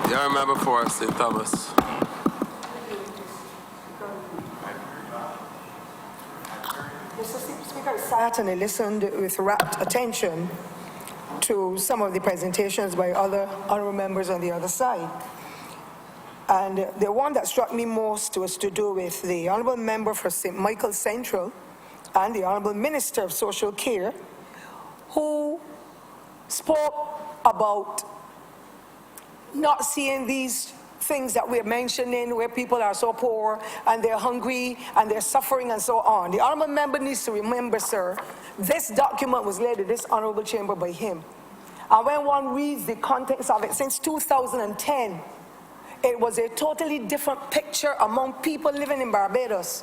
Yeah, I remember for St. Thomas. Mr. Speaker, I sat and I listened with rapt attention to some of the presentations by other honorable members on the other side. And the one that struck me most was to do with the honorable member for St. Michael Central and the honorable Minister of Social Care, who spoke about not seeing these things that we're mentioning where people are so poor and they're hungry and they're suffering and so on. The honorable member needs to remember, sir, this document was laid in this honorable chamber by him. And when one reads the context of it, since 2010, it was a totally different picture among people living in Barbados.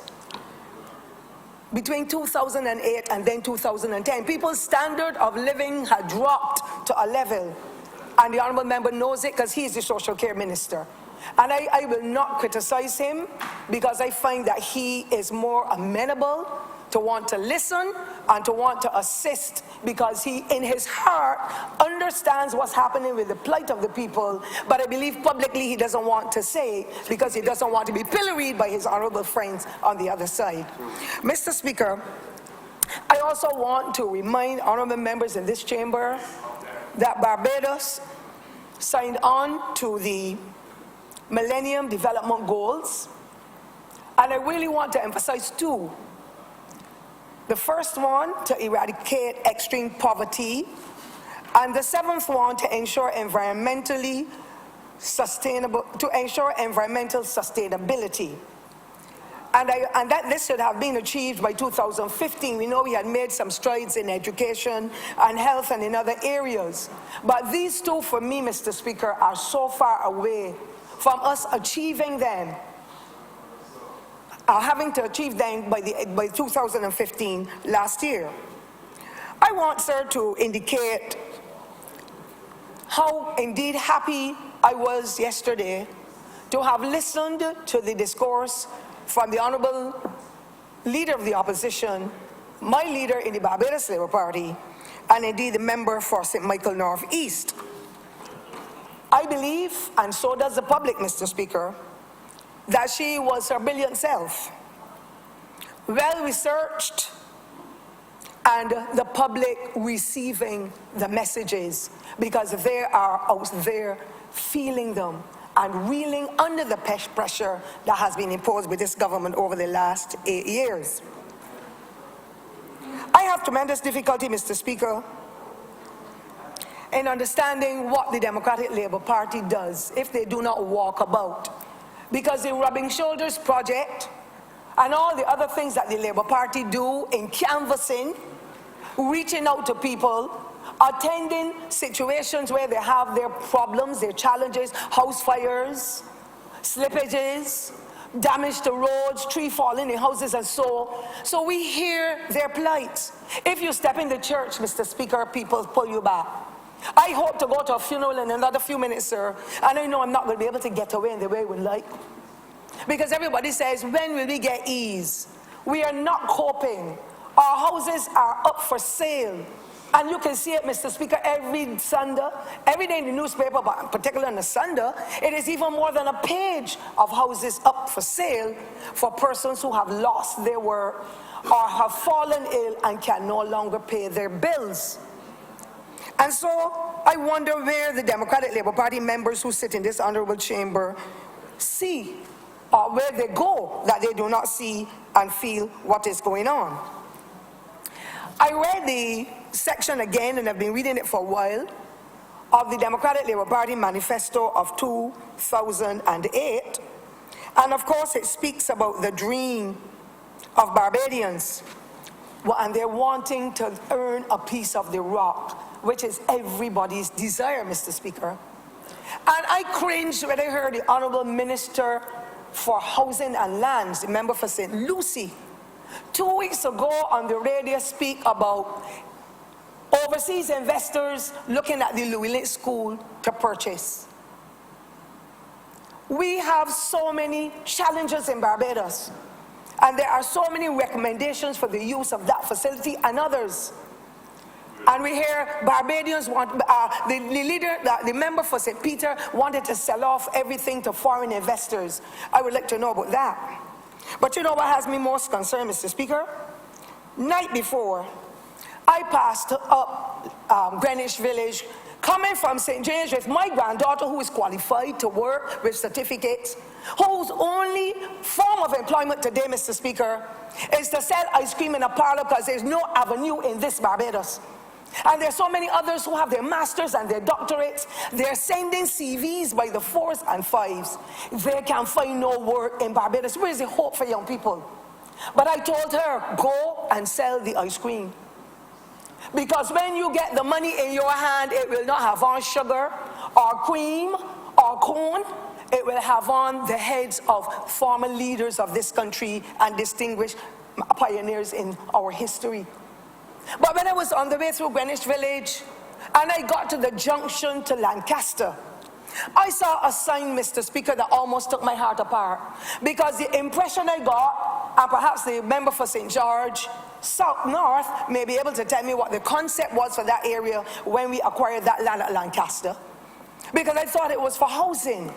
Between 2008 and then 2010, people's standard of living had dropped to a level. And the honorable member knows it because he is the social care minister. And I will not criticize him because I find that he is more amenable to want to listen and to want to assist because he, in his heart, understands what's happening with the plight of the people. But I believe publicly he doesn't want to say because he doesn't want to be pilloried by his honorable friends on the other side. Mr. Speaker, I also want to remind honorable members in this chamber that Barbados signed on to the Millennium Development Goals, and I really want to emphasize two. The first one, to eradicate extreme poverty, and the seventh one, to ensure environmental sustainability. And that this should have been achieved by 2015. We know we had made some strides in education and health and in other areas. But these two, for me, Mr. Speaker, are so far away from us achieving them, having to achieve them by 2015, last year. I want, sir, to indicate how indeed happy I was yesterday to have listened to the discourse from the Honorable Leader of the Opposition, my leader in the Barbados Labour Party, and indeed the member for St. Michael North East. I believe, and so does the public, Mr. Speaker, that she was her brilliant self, well-researched, and the public receiving the messages because they are out there feeling them and reeling under the pressure that has been imposed by this government over the last 8 years. I have tremendous difficulty, Mr. Speaker, in understanding what the Democratic Labour Party does if they do not walk about. Because the Rubbing Shoulders Project and all the other things that the Labour Party do in canvassing, reaching out to people, attending situations where they have their problems, their challenges, house fires, slippages, damage to roads, tree falling in houses and so we hear their plight. If you step in the church, Mr. Speaker, people pull you back. I hope to go to a funeral in another few minutes, sir, and I know I'm not going to be able to get away in the way I would like. Because everybody says, when will we get ease? We are not coping. Our houses are up for sale. And you can see it, Mr. Speaker, every Sunday, every day in the newspaper, but particularly on a Sunday, it is even more than a page of houses up for sale for persons who have lost their work or have fallen ill and can no longer pay their bills. And so I wonder where the Democratic Labour Party members who sit in this honourable chamber see, or where they go, that they do not see and feel what is going on. I read the section again, and I've been reading it for a while, of the Democratic Labour Party manifesto of 2008. And of course it speaks about the dream of Barbadians, and they're wanting to earn a piece of the rock, which is everybody's desire, Mr. Speaker. And I cringed when I heard the Honourable Minister for Housing and Lands, the member for St. Lucie, 2 weeks ago on the radio speak about overseas investors looking at the Llewellyn School to purchase. We have so many challenges in Barbados, and there are so many recommendations for the use of that facility and others. And we hear Barbadians want, the member for St. Peter wanted to sell off everything to foreign investors. I would like to know about that. But you know what has me most concerned, Mr. Speaker? Night before, I passed up Greenwich Village, coming from St. James with my granddaughter who is qualified to work with certificates, whose only form of employment today, Mr. Speaker, is to sell ice cream in a parlor because there's no avenue in this Barbados. And there's so many others who have their masters and their doctorates. They're sending CVs by the 4s and 5s. They can find no work in Barbados. Where is the hope for young people? But I told her, go and sell the ice cream. Because when you get the money in your hand, it will not have on sugar or cream or corn. It will have on the heads of former leaders of this country and distinguished pioneers in our history. But when I was on the way through Greenwich Village and I got to the junction to Lancaster, I saw a sign, Mr. Speaker, that almost took my heart apart. Because the impression I got, and perhaps the member for St. George, South North, may be able to tell me what the concept was for that area when we acquired that land at Lancaster. Because I thought it was for housing.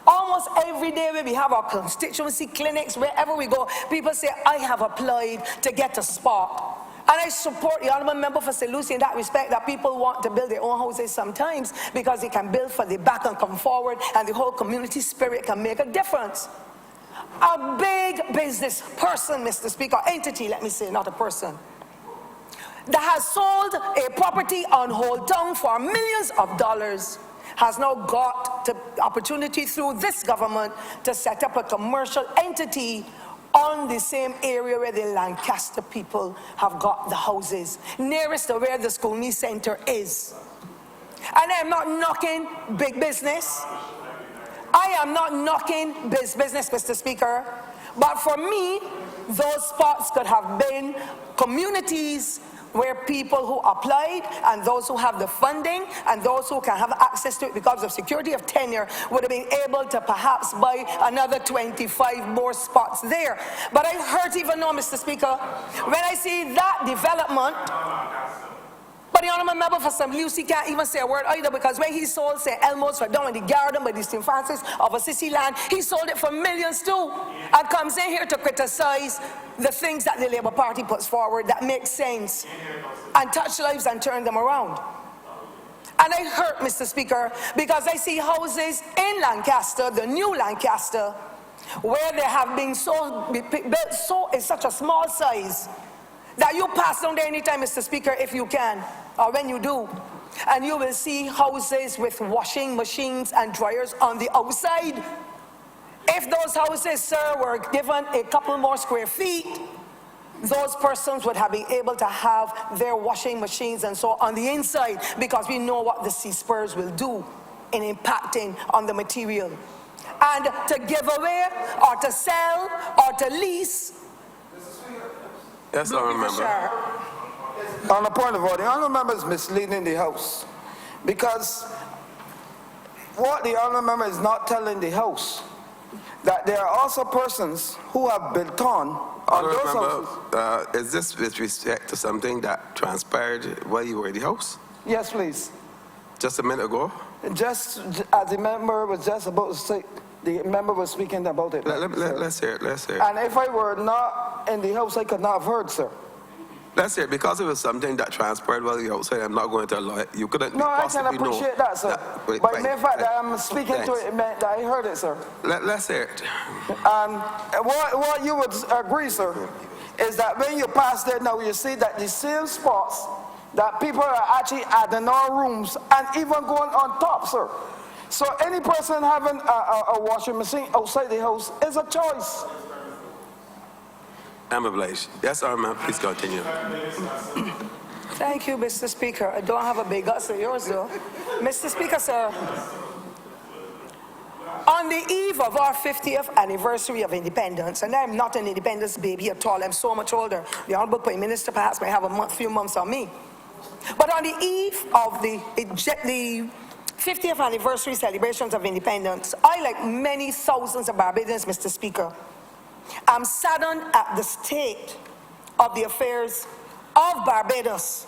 Almost every day when we have our constituency clinics, wherever we go, people say, I have applied to get a spot. And I support the honourable member for St. Lucie in that respect, that people want to build their own houses sometimes because they can build for the back and come forward and the whole community spirit can make a difference. A big business person, Mr. Speaker, entity, let me say, not a person, that has sold a property on Old Town for millions of dollars, has now got the opportunity through this government to set up a commercial entity on the same area where the Lancaster people have got the houses, nearest to where the school me center is. And I am not knocking big business. I am not knocking business, Mr. Speaker. But for me, those spots could have been communities where people who applied and those who have the funding and those who can have access to it because of security of tenure would have been able to perhaps buy another 25 more spots there. But I hurt even now, Mr. Speaker, when I see that development. But the honourable member for St. Lucie can't even say a word either, because when he sold St. Elmo's for down in the garden by the St. Francis of Assisi land, he sold it for millions too. And comes in here to criticize the things that the Labour Party puts forward that make sense and touch lives and turn them around. And I hurt, Mr. Speaker, because I see houses in Lancaster, the new Lancaster, where they have been built so in such a small size that you pass down there anytime, Mr. Speaker, if you can, or when you do, and you will see houses with washing machines and dryers on the outside. If those houses, sir, were given a couple more square feet, those persons would have been able to have their washing machines and so on the inside, because we know what the sea spurs will do in impacting on the material. And to give away or to sell or to lease. Yes, I remember. On the point of order, the honourable member is misleading the House, because what the honourable member is not telling the House, that there are also persons who have built on those houses. Is this with respect to something that transpired while you were in the House? Yes, please. Just a minute ago? Just as the member was just about to say, the member was speaking about it. Let's hear it, let's hear it. And if I were not in the House, I could not have heard, sir. Let's hear it. Because it was something that transpired while you were outside, I'm not going to allow it. You couldn't No, I possibly can appreciate that, sir. But But the mere fact that I'm speaking Thanks. to it meant that I heard it, sir. Let's hear it. And what you would agree, sir, is that when you pass there now, you see that the same spots that people are actually adding on rooms and even going on top, sir. So any person having a washing machine outside the house is a choice. I'm obliged. Yes, Armand, please continue. Thank you, Mr. Speaker. I don't have a big guts of yours, though. Mr. Speaker, sir, on the eve of our 50th anniversary of independence, and I'm not an independence baby at all, I'm so much older. The Honourable Prime Minister perhaps may have a few months on me. But on the eve of the 50th anniversary celebrations of independence, I, like many thousands of Barbadians, Mr. Speaker, am saddened at the state of the affairs of Barbados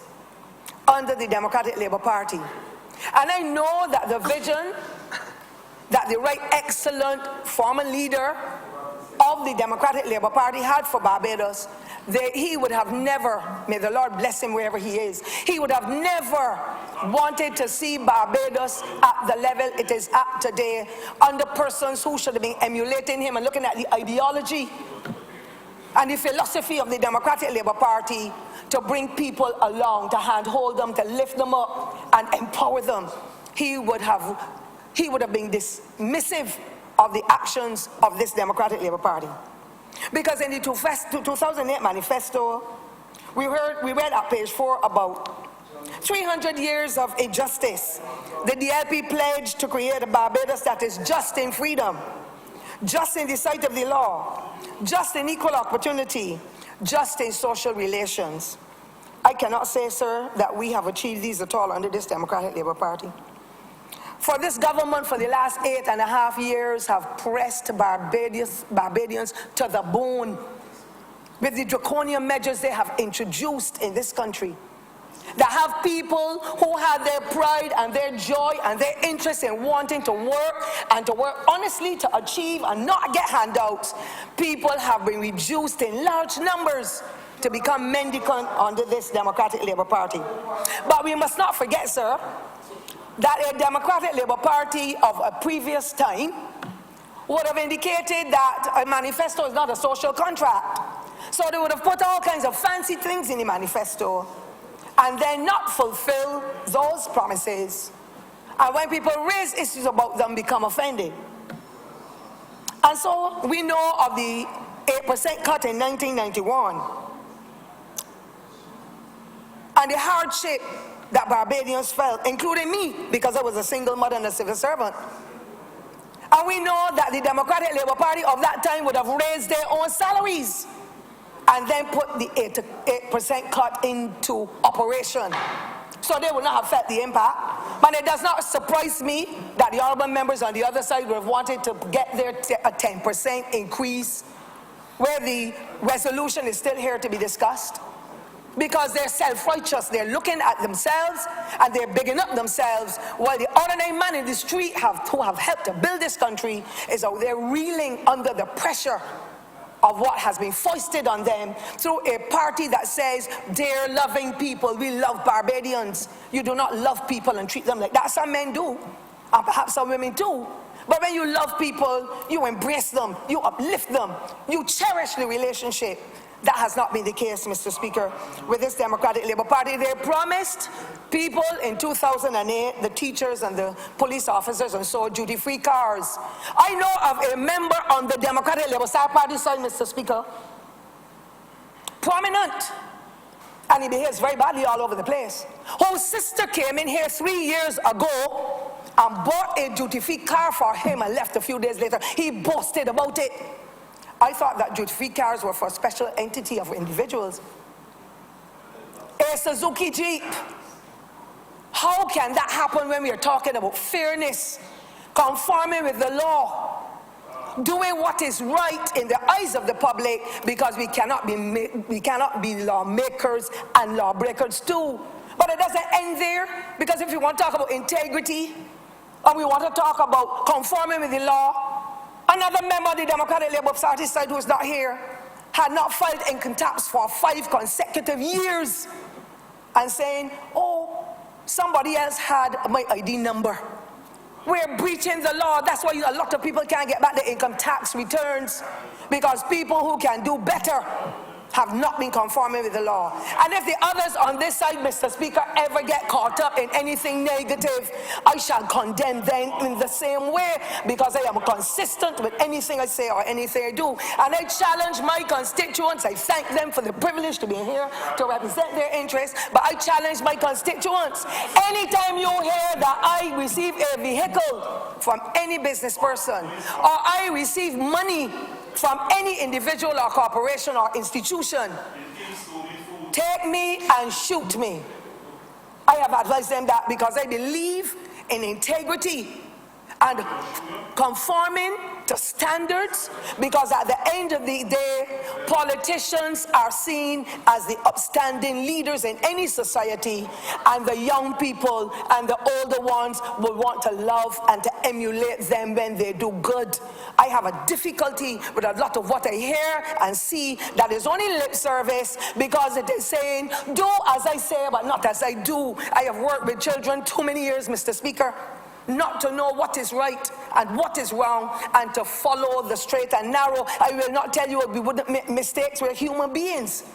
under the Democratic Labour Party. And I know that the vision that the right excellent former leader of the Democratic Labour Party had for Barbados, he would have never, may the Lord bless him wherever he is, he would have never wanted to see Barbados at the level it is at today under persons who should have been emulating him and looking at the ideology and the philosophy of the Democratic Labour Party to bring people along, to handhold them, to lift them up and empower them. He would have been dismissive of the actions of this Democratic Labour Party. Because in the 2008 manifesto, we read at page 4 about 300 years of injustice. The DLP pledged to create a Barbados that is just in freedom, just in the sight of the law, just in equal opportunity, just in social relations. I cannot say, sir, that we have achieved these at all under this Democratic Labour Party. For this government, for the last 8.5 years, have pressed Barbadians to the bone with the draconian measures they have introduced in this country that have people who had their pride and their joy and their interest in wanting to work and to work honestly to achieve and not get handouts. People have been reduced in large numbers to become mendicant under this Democratic Labour Party. But we must not forget, sir, that a Democratic Labour Party of a previous time would have indicated that a manifesto is not a social contract. So they would have put all kinds of fancy things in the manifesto and then not fulfill those promises. And when people raise issues about them, become offended. And so we know of the 8% cut in 1991 and the hardship that Barbadians felt, including me, because I was a single mother and a civil servant. And we know that the Democratic Labour Party of that time would have raised their own salaries and then put the 8% cut into operation. So they would not have felt the impact. But it does not surprise me that the honourable members on the other side would have wanted to get their a 10% increase, where the resolution is still here to be discussed. Because they're self-righteous, they're looking at themselves and they're bigging up themselves, while the ordinary man in the street who have helped to build this country is out there reeling under the pressure of what has been foisted on them through a party that says, dear loving people, we love Barbadians. You do not love people and treat them like that. Some men do, and perhaps some women do. But when you love people, you embrace them, you uplift them, you cherish the relationship. That has not been the case, Mr. Speaker, with this Democratic Labour Party. They promised people in 2008, the teachers and the police officers and so, duty-free cars. I know of a member on the Democratic Labour Party side, Mr. Speaker, prominent, and he behaves very badly all over the place, whose sister came in here 3 years ago and bought a duty-free car for him and left a few days later. He boasted about it. I thought that duty-free cars were for a special entity of individuals. A Suzuki Jeep. How can that happen when we are talking about fairness, conforming with the law, doing what is right in the eyes of the public, because we cannot be lawmakers and lawbreakers too. But it doesn't end there, because if we want to talk about integrity, or we want to talk about conforming with the law, another member of the Democratic Labour Party side who is not here had not filed income tax for 5 consecutive years and saying, oh, somebody else had my ID number. We're breaching the law. That's why a lot of people can't get back their income tax returns, because people who can do better have not been conforming with the law. And if the others on this side, Mr. Speaker, ever get caught up in anything negative, I shall condemn them in the same way, because I am consistent with anything I say or anything I do. And I challenge my constituents. I thank them for the privilege to be here to represent their interests, but I challenge my constituents. Anytime you hear that I receive a vehicle from any business person, or I receive money from any individual or corporation or institution, take me and shoot me. I have advised them that because I believe in integrity and conforming to standards, because at the end of the day, politicians are seen as the upstanding leaders in any society, and the young people and the older ones will want to love and to emulate them when they do good. I have a difficulty with a lot of what I hear and see that is only lip service, because it is saying, do as I say, but not as I do. I have worked with children too many years, Mr. Speaker, not to know what is right and what is wrong, and to follow the straight and narrow. I will not tell you we wouldn't make mistakes, we're human beings.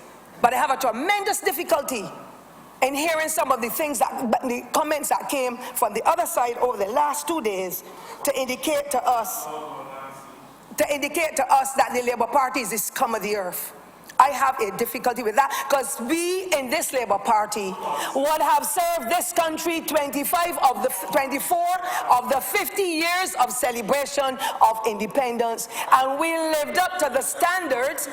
But I have a tremendous difficulty in hearing some of the things the comments that came from the other side over the last 2 days to indicate to us that the Labour Party is the scum of the earth. I have a difficulty with that, because we in this Labour Party would have served this country 24 of the 50 years of celebration of independence, and we lived up to the standards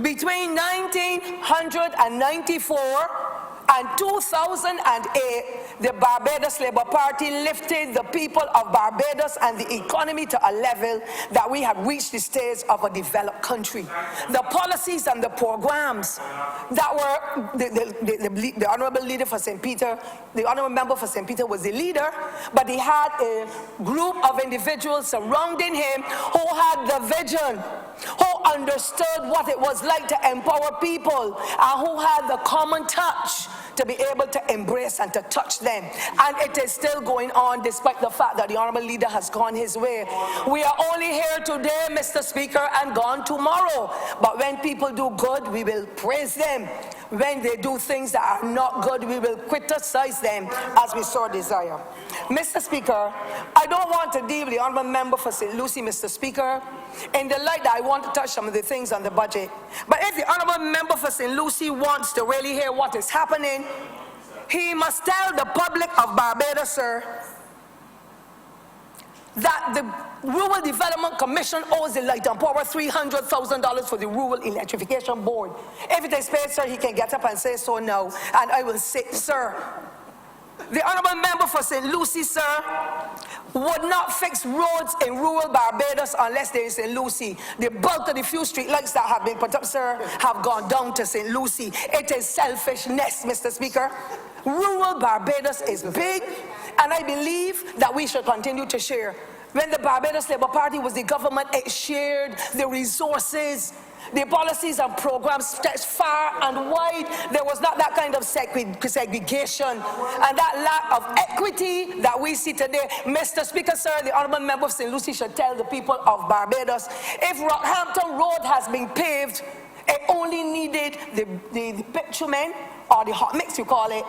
between 1994 and 2008. The Barbados Labour Party lifted the people of Barbados and the economy to a level that we have reached the stage of a developed country. The policies and the programs that were, the honourable leader for St. Peter, the honourable member for St. Peter was the leader, but he had a group of individuals surrounding him who had the vision, who understood what it was like to empower people, and who had the common touch to be able to embrace and to touch them. And it is still going on, despite the fact that the honourable leader has gone his way. We are only here today, Mr. Speaker, and gone tomorrow. But when people do good, we will praise them. When they do things that are not good, we will criticize them as we so desire. Mr. Speaker, I don't want to deal with the honourable member for St. Lucie, Mr. Speaker, in the light that I want to touch some of the things on the budget. But if the honourable member for St. Lucie wants to really hear what is happening, he must tell the public of Barbados, sir, that the Rural Development Commission owes the Light and Power $300,000 for the Rural Electrification Board. If it is paid, sir, he can get up and say so now. And I will say, sir, the honourable member for St. Lucie, sir, would not fix roads in rural Barbados unless there is St. Lucie. The bulk of the few street lights that have been put up, sir, have gone down to St. Lucie. It is selfishness, Mr. Speaker. Rural Barbados is big, and I believe that we should continue to share. When the Barbados Labour Party was the government, it shared the resources. The policies and programs stretched far and wide. There was not that kind of segregation and that lack of equity that we see today. Mr. Speaker, sir, the honourable member of St. Lucie should tell the people of Barbados, if Rockhampton Road has been paved, it only needed the bitumen, or the hot mix you call it,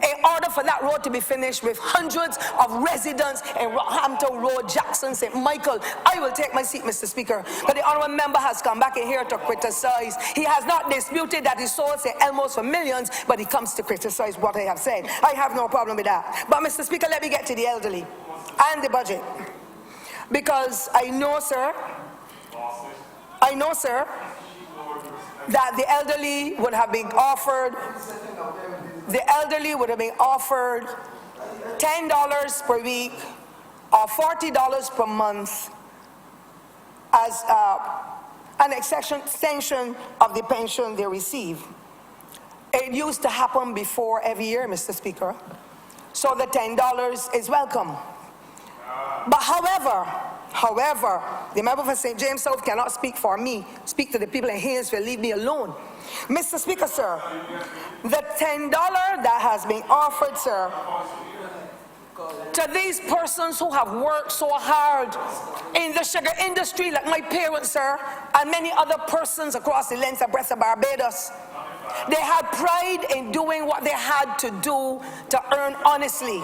in order for that road to be finished, with hundreds of residents in Rockhampton Road, Jackson, St. Michael. I will take my seat, Mr. Speaker. But the honourable member has come back in here to criticize. He has not disputed that he sold St. Elmo's for millions, but he comes to criticize what I have said. I have no problem with that. But Mr. Speaker, let me get to the elderly and the budget. Because I know, sir, that the elderly would have been offered $10 per week or $40 per month as an extension of the pension they receive. It used to happen before every year, Mr. Speaker. So the $10 is welcome. But however, the member for St. James South cannot speak for me. Speak to the people in Haynesville, leave me alone. Mr. Speaker, sir, the $10 that has been offered, sir, to these persons who have worked so hard in the sugar industry, like my parents, sir, and many other persons across the length and breadth of Barbados, they had pride in doing what they had to do to earn honestly.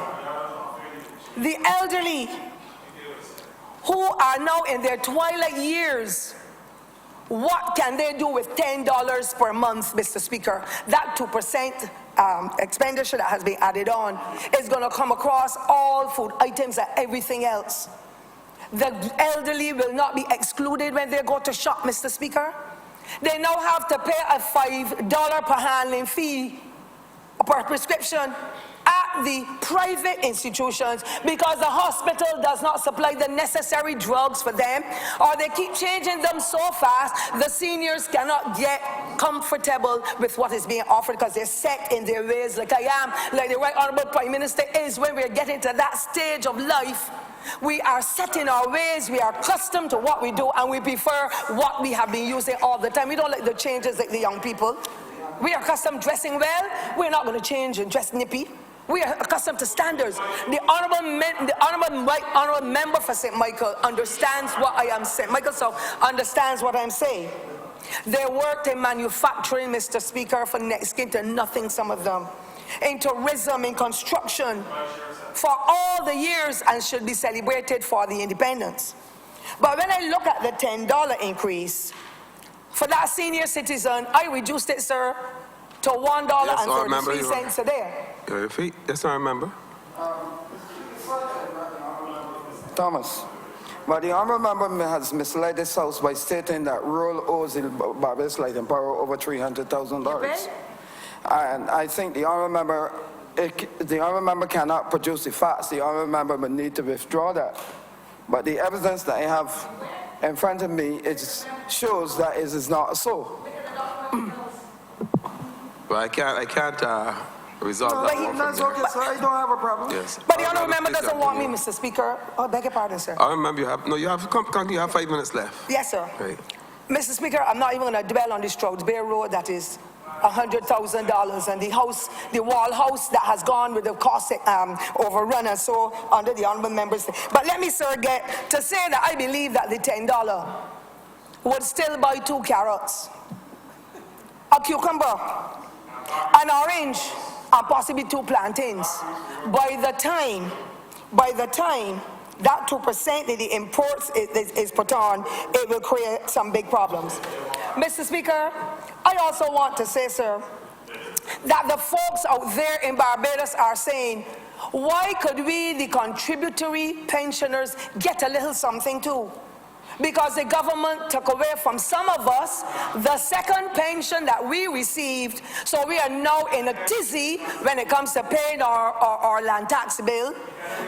The elderly, who are now in their twilight years, what can they do with $10 per month, Mr. Speaker? That 2% expenditure that has been added on is going to come across all food items and everything else. The elderly will not be excluded when they go to shop, Mr. Speaker. They now have to pay a $5 per handling fee per prescription. At at the private institutions because the hospital does not supply the necessary drugs for them, or they keep changing them so fast, the seniors cannot get comfortable with what is being offered because they're set in their ways, like I am, like the Right Honorable Prime Minister is. When we're getting to that stage of life, we are set in our ways, we are accustomed to what we do, and we prefer what we have been using all the time. We don't like the changes like the young people. We are accustomed dressing well, we're not going to change and dress nippy. We are accustomed to standards. The honorable member for St. Michael understands what I am saying. Michael so understands what I'm saying. They worked in manufacturing, Mr. Speaker, for next to nothing, some of them. In tourism, in construction, for all the years, and should be celebrated for the independence. But when I look at the $10 increase, for that senior citizen, I reduced it, sir, to $1.33 a day. Yes, I remember. Thomas, but the honourable member has misled this House by stating that rural owes in Barbados Light and Power over $300,000. And I think the honourable member cannot produce the facts. The honourable member would need to withdraw that. But the evidence that I have in front of me shows that it is not so. Well, I can't resolve that one. That's okay, sir. I don't have a problem. Yes. But the honourable member doesn't want me, Mr. Speaker. Oh, beg your pardon, sir. I remember you have 5 minutes left. Yes, sir. Right. Mr. Speaker, I'm not even going to dwell on this Strouds Bay Road that is $100,000, and the wall house that has gone with the cost overrun and so under the honourable members. But let me, sir, get to say that I believe that the $10 would still buy 2 carrots, a cucumber, an orange, and possibly 2 plantains. By the time that 2% that the imports is put on, it will create some big problems. Mr. Speaker, I also want to say, sir, that the folks out there in Barbados are saying, why could we, the contributory pensioners, get a little something too? Because the government took away from some of us the second pension that we received, so we are now in a tizzy when it comes to paying our land tax bill,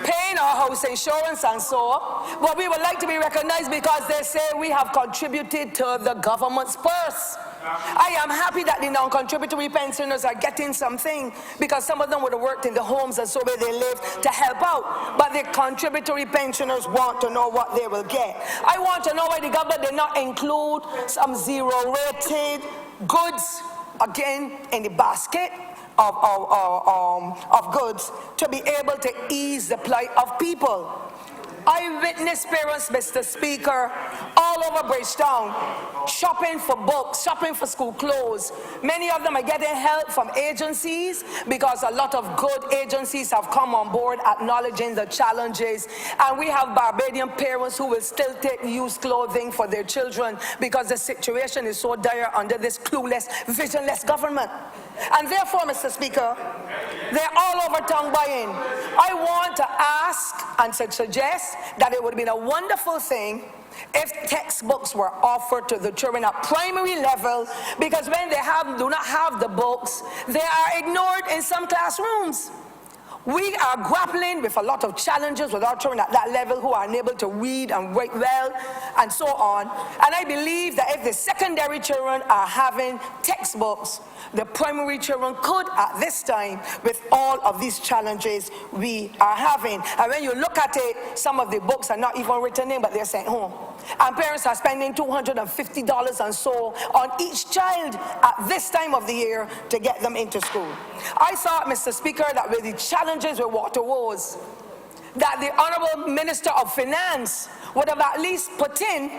paying our house insurance and so on. But we would like to be recognized because they say we have contributed to the government's purse. I am happy that the non-contributory pensioners are getting something because some of them would have worked in the homes and so where they live to help out. But the contributory pensioners want to know what they will get. I want to know why the government did not include some zero-rated goods, again, in the basket of goods to be able to ease the plight of people. I witnessed parents, Mr. Speaker, all over Bridgetown, shopping for books, shopping for school clothes. Many of them are getting help from agencies because a lot of good agencies have come on board acknowledging the challenges. And we have Barbadian parents who will still take used clothing for their children because the situation is so dire under this clueless, visionless government. And therefore, Mr. Speaker, they're all over town buying. I want to ask and to suggest that it would have been a wonderful thing if textbooks were offered to the children at primary level, because when they do not have the books, they are ignored in some classrooms. We are grappling with a lot of challenges with our children at that level who are unable to read and write well and so on. And I believe that if the secondary children are having textbooks, the primary children could at this time with all of these challenges we are having. And when you look at it, some of the books are not even written in, but they're sent home. And parents are spending $250 and so on each child at this time of the year to get them into school. I thought, Mr. Speaker, that with the challenges with water woes, that the Honourable Minister of Finance would have at least put in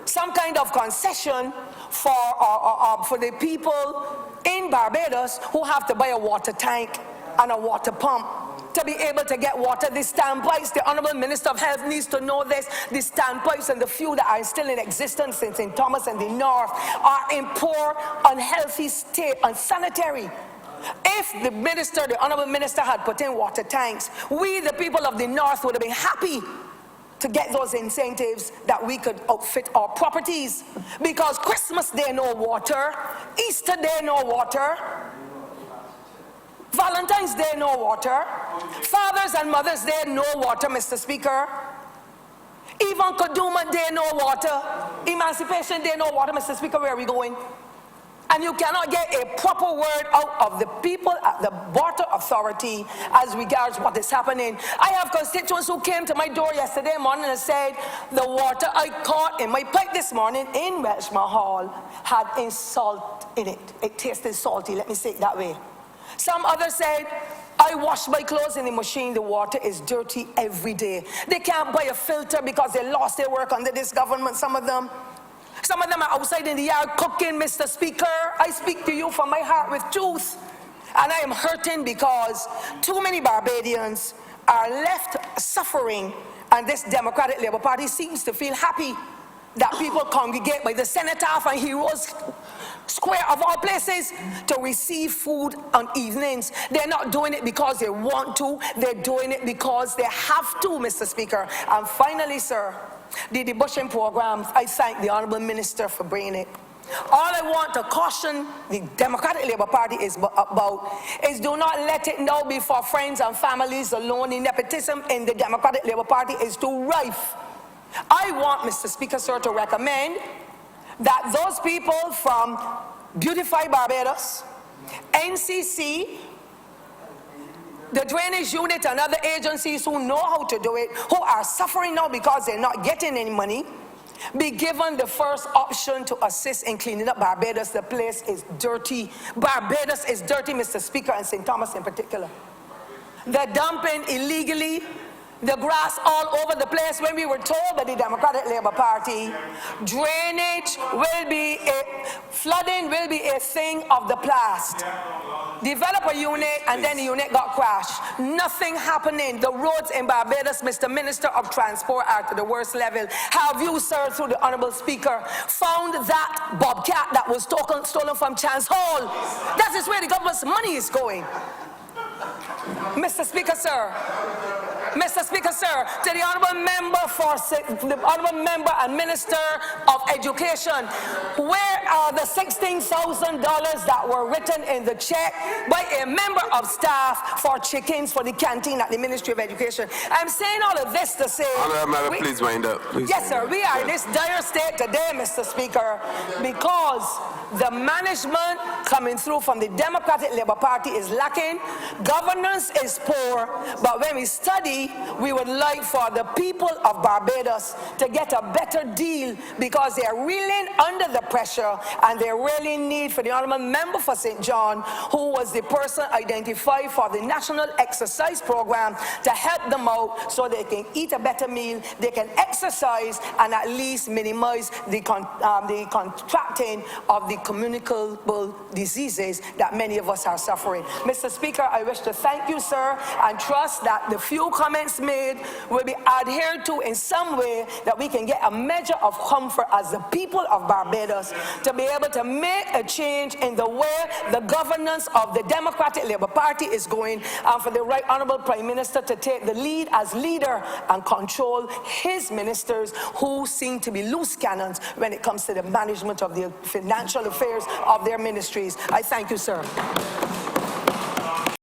some kind of concession for the people in Barbados who have to buy a water tank and a water pump to be able to get water. The standpipes, the Honourable Minister of Health needs to know this, the standpipes and the few that are still in existence in St. Thomas and the North are in poor, unhealthy state, unsanitary. If the Honourable Minister had put in water tanks, we, the people of the North, would have been happy to get those incentives that we could outfit our properties. Because Christmas Day, no water. Easter Day, no water. Valentine's Day, no water. Father's and Mother's Day, no water, Mr. Speaker. Even Kaduma Day, no water. Emancipation Day, no water, Mr. Speaker. Where are we going? And you cannot get a proper word out of the people at the water authority as regards what is happening. I have constituents who came to my door yesterday morning and said the water I caught in my pipe this morning in Welshmore Hall had salt in it. It tasted salty, let me say it that way. Some others said, I wash my clothes in the machine, the water is dirty every day. They can't buy a filter because they lost their work under this government, some of them. Some of them are outside in the yard cooking, Mr. Speaker. I speak to you from my heart with truth. And I am hurting because too many Barbadians are left suffering, and this Democratic Labour Party seems to feel happy that people congregate by the Cenotaph and Heroes Square of all places to receive food on evenings. They're not doing it because they want to, they're doing it because they have to, Mr. Speaker. And finally, sir, the debushing programs, I thank the Honourable Minister for bringing it. All I want to caution the Democratic Labour Party is do not let it now be for friends and families alone. The nepotism in the Democratic Labour Party is too rife. I want, Mr. Speaker, sir, to recommend that those people from Beautify Barbados, NCC, the drainage unit and other agencies who know how to do it, who are suffering now because they're not getting any money, be given the first option to assist in cleaning up Barbados. The place is dirty. Barbados is dirty, Mr. Speaker, and St. Thomas in particular. They're dumping illegally the grass all over the place when we were told by the Democratic Labour Party drainage will be flooding will be a thing of the past. Develop a unit and then the unit got crashed. Nothing happening. The roads in Barbados, Mr. Minister of Transport, are to the worst level. Have you, sir, through the Honourable Speaker, found that bobcat that was stolen from Chance Hall? That is where the government's money is going. Mr. Speaker, sir. Mr. Speaker, sir, to the Honourable Member and Minister of Education, where are the $16,000 that were written in the check by a member of staff for chickens for the canteen at the Ministry of Education? I'm saying all of this to say... Honourable Member, please wind up. Please. Yes, sir, we are in this dire state today, Mr. Speaker, because the management coming through from the Democratic Labour Party is lacking, governance is poor, but when we study, we would like for the people of Barbados to get a better deal because they are reeling under the pressure, and they really need for the Honourable Member for St. John, who was the person identified for the National Exercise Program, to help them out so they can eat a better meal, they can exercise, and at least minimize the contracting of the communicable diseases that many of us are suffering. Mr. Speaker, I wish to thank you, sir, and trust that the few comments made will be adhered to in some way, that we can get a measure of comfort as the people of Barbados to be able to make a change in the way the governance of the Democratic Labour Party is going, and for the Right Honourable Prime Minister to take the lead as leader and control his ministers, who seem to be loose cannons when it comes to the management of the financial affairs of their ministries. I thank you, sir.